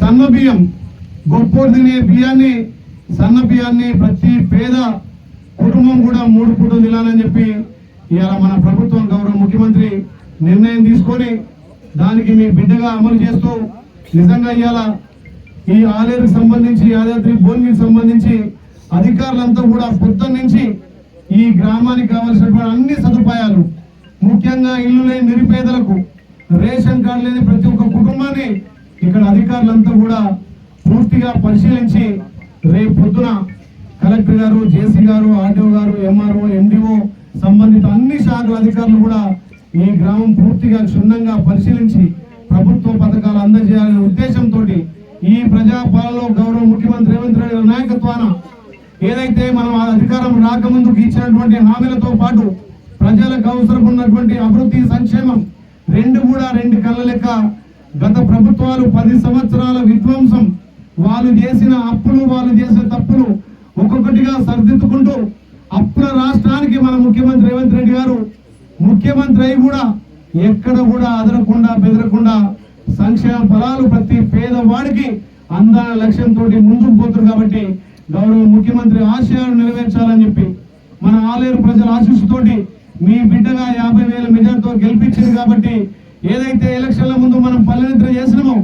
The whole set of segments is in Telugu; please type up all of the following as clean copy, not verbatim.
సన్న బియ్యం గొప్పోడు తినే బియ్యాన్ని సన్న బియ్యాన్ని ప్రతి పేద కుటుంబం కూడా 3 పూటలు తినాలని చెప్పి ఇవాళ మన ప్రభుత్వం గౌరవ ముఖ్యమంత్రి నిర్ణయం తీసుకొని దానికి మీ బిడ్డగా అమలు చేస్తూ నిజంగా ఇవాళ ఈ ఆలేరుకు సంబంధించి యాదాద్రి భువనగిరికి సంబంధించి అధికారులంతా కూడా పొద్దున్న నుంచి ఈ గ్రామానికి కావాల్సినటువంటి అన్ని సదుపాయాలు ముఖ్యంగా ఇల్లు లేని నిరుపేదలకు రేషన్ కార్డు లేని ప్రతి ఒక్క కుటుంబాన్ని ఇక్కడ అధికారులంతా కూడా పూర్తిగా పరిశీలించి రేపు పొద్దున కలెక్టర్ గారు, జేసీ గారు, ఆర్డీఓ గారు, ఎంఆర్ఓ, ఎండిఓ సంబంధిత అన్ని శాఖల అధికారులు కూడా ఈ గ్రామం పూర్తిగా క్షుణ్ణంగా పరిశీలించి ప్రభుత్వ పథకాలు అందజేయాలనే ఉద్దేశంతో ఈ ప్రజాపాలనలో గౌరవ ముఖ్యమంత్రి రేవంత్ రెడ్డి గారి నాయకత్వాన ఏదైతే మనం అధికారం రాకముందుకు ఇచ్చినటువంటి హామీలతో పాటు ప్రజలకు అవసరం ఉన్నటువంటి అభివృద్ధి సంక్షేమం రెండు కళ్ళ లెక్క గత ప్రభుత్వాలు 10 సంవత్సరాల విధ్వంసం వాళ్ళు చేసిన అప్పులు, వాళ్ళు చేసిన తప్పులు ఒక్కొక్కటిగా సరిదిద్దుకుంటూ అప్పుల రాష్ట్రానికి మన ముఖ్యమంత్రి రేవంత్ రెడ్డి గారు ముఖ్యమంత్రి అయి కూడా ఎక్కడ కూడా అదరకుండా బెదరకుండా సంక్షేమ ఫలాలు ప్రతి పేదవాడికి అందాల లక్ష్యంతో ముందుకు పోతున్నారు. కాబట్టి గౌరవ ముఖ్యమంత్రి ఆశయాలు నెరవేర్చాలని చెప్పి మన ఆలేరు ప్రజల ఆశీస్సుతోటి మీ బిడ్డగా 50,000 మెజార్టీతో గెలిపించింది. కాబట్టి ఏదైతే ఎలక్షన్ల ముందు మనం పల్లెనిద్ర చేసినామో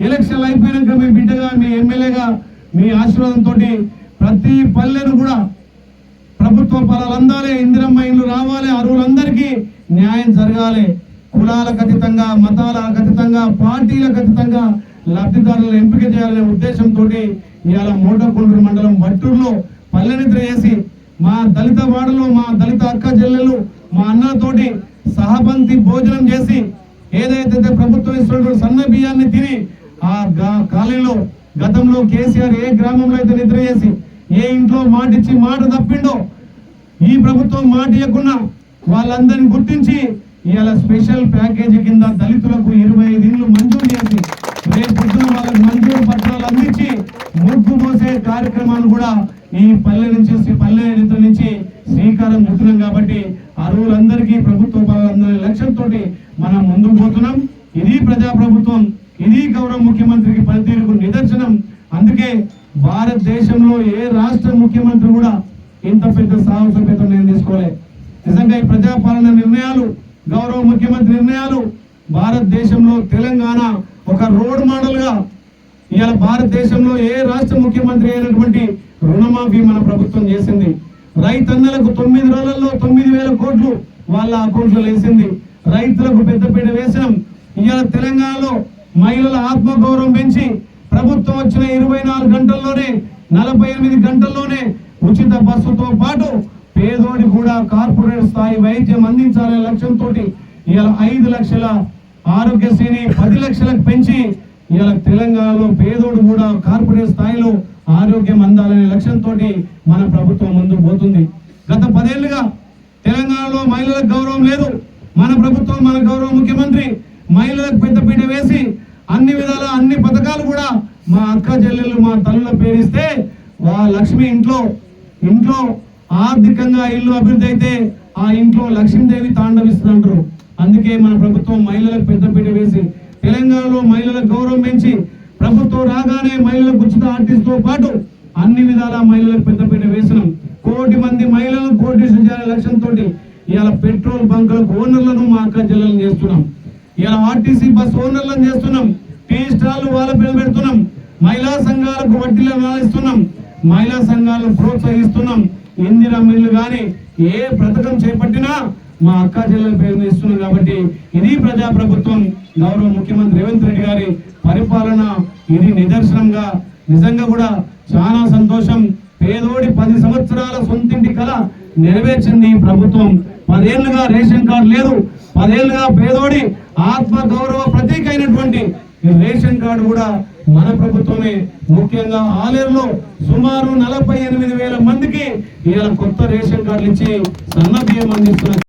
ఎలక్షన్లు అయిపోయినాక మీ బిడ్డగా, మీ ఎమ్మెల్యేగా మీ ఆశీర్వాదంతో ప్రతి పల్లెను కూడా ప్రభుత్వ ఫలాలు అందాలి, ఇందిరమ్మ ఇల్లు రావాలి, అర్హులందరికీ న్యాయం జరగాలి. కులాలకు అతీతంగా, మతాలకు అతీతంగా, పార్టీలకు అతీతంగా లబ్ధిదారులను ఎంపిక చేయాలనే ఉద్దేశంతో ఇవాళ మోటకొండూరు మండలం వట్టూరులో పల్లెనిద్ర చేసి మా దళిత వాడలో మా దళిత అక్క చెల్లెలు మా అన్నలతోటి సహపంక్తి భోజనం చేసి ఏదైతే ప్రభుత్వం ఇస్తున్నటువంటి సన్న బియ్యాన్ని తిని ఆ కాలనీలో గతంలో కేసీఆర్ ఏ గ్రామంలో అయితే నిద్ర చేసి ఏ ఇంట్లో మాట ఇచ్చి మాట తప్పిండో ఈ ప్రభుత్వం మాట ఇవ్వకుండా వాళ్ళందరినీ గుర్తించి ఇవాళ స్పెషల్ ప్యాకేజీ కింద దళితులకు 25 ఇండ్లు మంజూరు చేసి రేపు పొద్దున వాళ్ళకి మంజూరు పత్రాలు అందించి ముగ్గు మోసే కార్యక్రమాన్ని కూడా ఈ పల్లె నుంచి శ్రీకారం చుట్టున్నాం. కాబట్టి అర్హులందరికీ ప్రభుత్వ పనులందరి లక్ష్యంతో మనం ముందుకు పోతున్నాం. ఇది ప్రజాప్రభుత్వం, ఇది గౌరవ ముఖ్యమంత్రికి పనితీరుకు నిదర్శనం. అందుకే భారతదేశంలో ఏ రాష్ట్ర ముఖ్యమంత్రి కూడా ఇంత పెద్ద సాహసోపేతం నేను తీసుకోలే. నిజంగా ఈ ప్రజాపాలన నిర్ణయాలు, గౌరవ ముఖ్యమంత్రి నిర్ణయాలు భారతదేశంలో తెలంగాణ ఒక రోడ్ మోడల్ గా ఇవాళ భారతదేశంలో ఏ రాష్ట్ర ముఖ్యమంత్రి అయినటువంటి రుణమాఫీ మన ప్రభుత్వం చేసింది. రైతన్నలకు 9 రోజుల్లో 9,000 కోట్లు వాళ్ళ అకౌంట్లో వేసింది. రైతులకు పెద్దపీట వేసినాం. ఇవాళ తెలంగాణలో మహిళల ఆత్మగౌరవం పెంచి ప్రభుత్వం వచ్చిన 24 గంటల్లోనే 48 గంటల్లోనే ఉచిత బస్సుతో పాటు పేదోడి కూడా కార్పొరేట్ స్థాయి వైద్యం అందించాలనే లక్ష్యంతో ఇవాళ 5 లక్షల ఆరోగ్యశ్రీని 10 లక్షలకు పెంచి ఇవాళ తెలంగాణలో పేదోడు కూడా కార్పొరేట్ స్థాయిలో ఆరోగ్యం అందాలనే లక్ష్యంతో మన ప్రభుత్వం ముందుకు పోతుంది. గత 10 ఏళ్లుగా తెలంగాణలో మహిళలకు గౌరవం లేదు. మన ప్రభుత్వం, మన గౌరవ ముఖ్యమంత్రి మహిళలకు పెద్దపీట వేసి అన్ని విధాల అన్ని పథకాలు కూడా మా అక్క చెల్లెళ్ళు, మా తల్లుల పేరిస్తే లక్ష్మి ఇంట్లో ఆర్థికంగా ఇల్లు అభివృద్ధి అయితే ఆ ఇంట్లో లక్ష్మీదేవి తాండవిస్తుంటారు. అందుకే మన ప్రభుత్వం మహిళలకు పెద్దపీట వేసి తెలంగాణలో మహిళలకు గౌరవం పెంచి ప్రభుత్వం రాగానే మహిళలకు ఉచిత ఆర్టీసీతో పాటు అన్ని విధాల మహిళలకు పెద్దపీట వేసినాం. 1 కోటి మంది మహిళలను కోటీశ్వరం చేయాలనే లక్ష్యంతో ఇవాళ పెట్రోల్ బంకులకు ఓనర్లను మా అక్క జిల్లాలను చేస్తున్నాం. ఇలా ఆర్టీసీ బస్ ఓనర్లను చేస్తున్నాం. టీ స్టాల్లు వాళ్ళ పేరు పెడుతున్నాం. మహిళా సంఘాలకు వడ్డీలను ఇస్తున్నాం. మహిళా సంఘాలను ప్రోత్సహిస్తున్నాం. ఇందిరమ్మ ఇల్లు కానీ ఏ పథకం చేపట్టినా మా అక్క జిల్లాల పేరును ఇస్తున్నాం. కాబట్టి ఇది ప్రజాప్రభుత్వం, గౌరవ ముఖ్యమంత్రి రేవంత్ రెడ్డి గారి పరిపాలన ఇది నిదర్శనంగా నిజంగా కూడా చాలా సంతోషం. పేదోడి 10 సంవత్సరాల సొంతింటి కళ నెరవేర్చింది ఈ ప్రభుత్వం. 10 ఏళ్లుగా రేషన్ కార్డు లేదు. 10 ఏళ్లుగా పేదోడి ఆత్మ గౌరవ ప్రతీక అయినటువంటి రేషన్ కార్డు కూడా మన ప్రభుత్వమే. ముఖ్యంగా ఆలేరులో సుమారు 48,000 మందికి ఇలా కొత్త రేషన్ కార్డులు ఇచ్చి సన్న బియ్యం అందిస్తున్నారు.